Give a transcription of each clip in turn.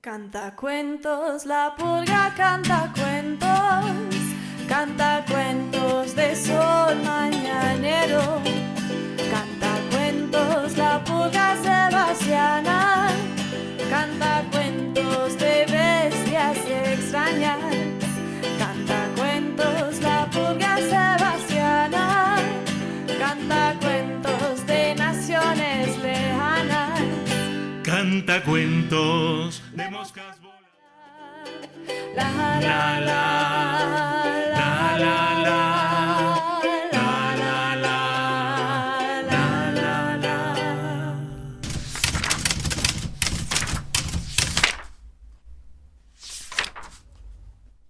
Canta cuentos, la pulga canta cuentos de sol mañanero. Canta cuentos, la pulga sebastiana, canta cuentos de bestias extrañas. Canta cuentos, la pulga sebastiana, canta cuentos de naciones lejanas. Canta cuentos de moscas voladas. La la la la la la la.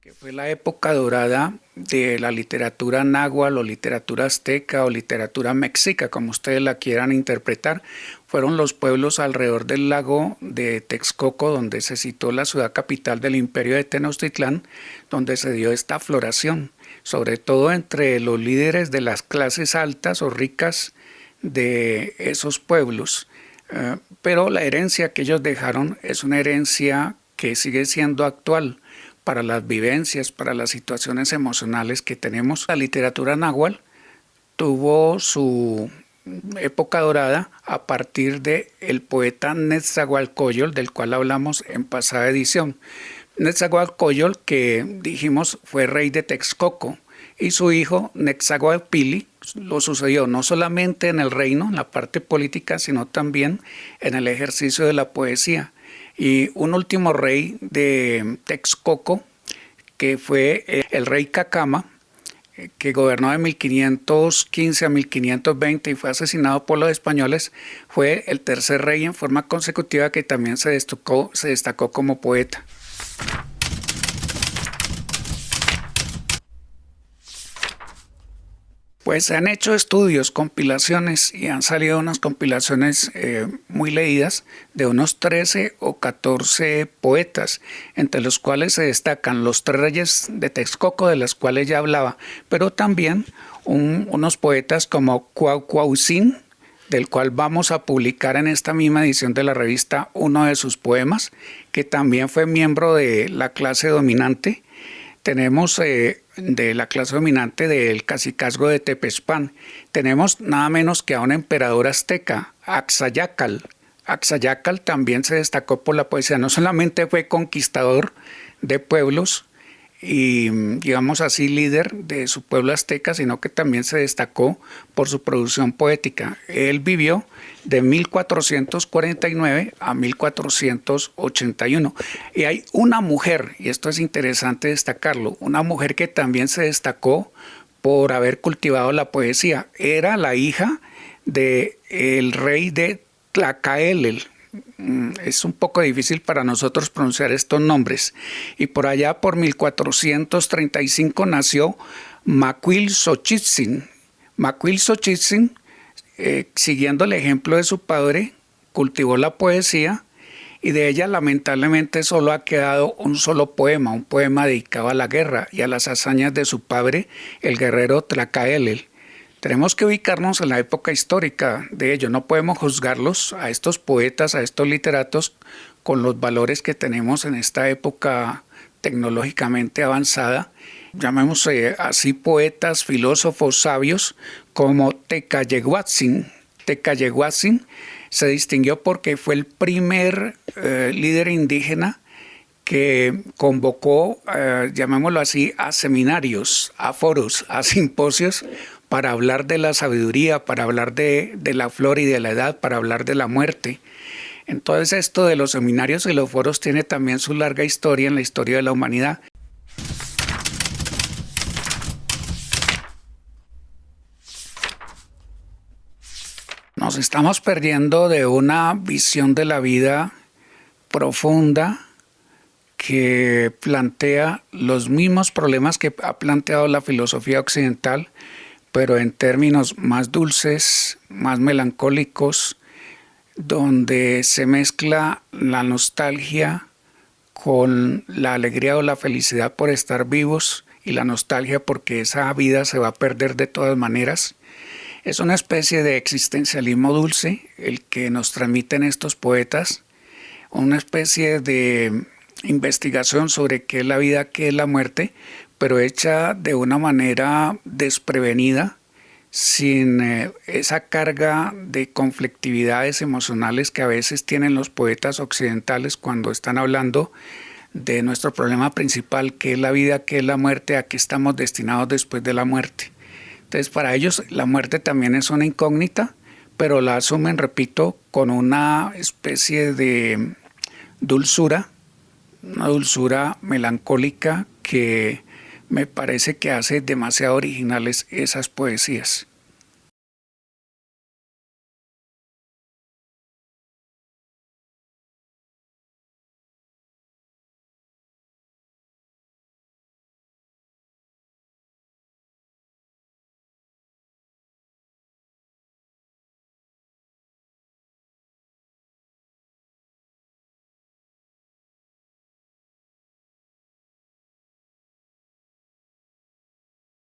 Que fue la época dorada de la literatura náhuatl o literatura azteca o literatura mexica, como ustedes la quieran interpretar. Fueron los pueblos alrededor del lago de Texcoco, donde se situó la ciudad capital del imperio de Tenochtitlán, donde se dio esta floración, sobre todo entre los líderes de las clases altas o ricas de esos pueblos. Pero la herencia que ellos dejaron es una herencia que sigue siendo actual para las vivencias, para las situaciones emocionales que tenemos. La literatura náhuatl tuvo su época dorada a partir de el poeta Netzahualcóyotl, del cual hablamos en pasada edición. Netzahualcóyotl, que dijimos fue rey de Texcoco, y su hijo Netzahualpili lo sucedió no solamente en el reino, en la parte política, sino también en el ejercicio de la poesía. Y un último rey de Texcoco, que fue el rey Cacama, que gobernó de 1515 a 1520 y fue asesinado por los españoles, fue el tercer rey en forma consecutiva que también se destacó como poeta. Pues se han hecho estudios, compilaciones, y han salido unas compilaciones muy leídas de unos 13 o 14 poetas, entre los cuales se destacan los tres reyes de Texcoco, de los cuales ya hablaba, pero también unos poetas como Cuauhcuauhtzin, del cual vamos a publicar en esta misma edición de la revista uno de sus poemas, que también fue miembro de la clase dominante. Tenemos de la clase dominante del cacicazgo de Tepezpan. Tenemos nada menos que a un emperador azteca, Axayácal. Axayácal también se destacó por la poesía. No solamente fue conquistador de pueblos y, digamos así, líder de su pueblo azteca, sino que también se destacó por su producción poética. Él vivió de 1449 a 1481. Y hay una mujer, y esto es interesante destacarlo, una mujer que también se destacó por haber cultivado la poesía. Era la hija del rey de Tlacaelel. Es un poco difícil para nosotros pronunciar estos nombres. Y por allá por 1435 nació Macuilxochitzin. Macuilxochitzin, siguiendo el ejemplo de su padre, cultivó la poesía, y de ella lamentablemente solo ha quedado un solo poema, un poema dedicado a la guerra y a las hazañas de su padre, el guerrero Tlacaelel. Tenemos que ubicarnos en la época histórica de ello. No podemos juzgarlos a estos poetas, a estos literatos, con los valores que tenemos en esta época tecnológicamente avanzada. Llamemos así poetas, filósofos, sabios, como Tecayehuatzin. Tecayehuatzin se distinguió porque fue el primer líder indígena que convocó, llamémoslo así, a seminarios, a foros, a simposios, para hablar de la sabiduría, para hablar de la flor y de la edad, para hablar de la muerte. Entonces esto de los seminarios y los foros tiene también su larga historia en la historia de la humanidad. Nos estamos perdiendo de una visión de la vida profunda que plantea los mismos problemas que ha planteado la filosofía occidental, pero en términos más dulces, más melancólicos, donde se mezcla la nostalgia con la alegría o la felicidad por estar vivos y la nostalgia porque esa vida se va a perder de todas maneras. Es una especie de existencialismo dulce el que nos transmiten estos poetas, una especie de investigación sobre qué es la vida, qué es la muerte, pero hecha de una manera desprevenida, sin esa carga de conflictividades emocionales que a veces tienen los poetas occidentales cuando están hablando de nuestro problema principal, que es la vida, que es la muerte, a qué estamos destinados después de la muerte. Entonces, para ellos la muerte también es una incógnita, pero la asumen, repito, con una especie de dulzura, una dulzura melancólica que me parece que hace demasiado originales esas poesías.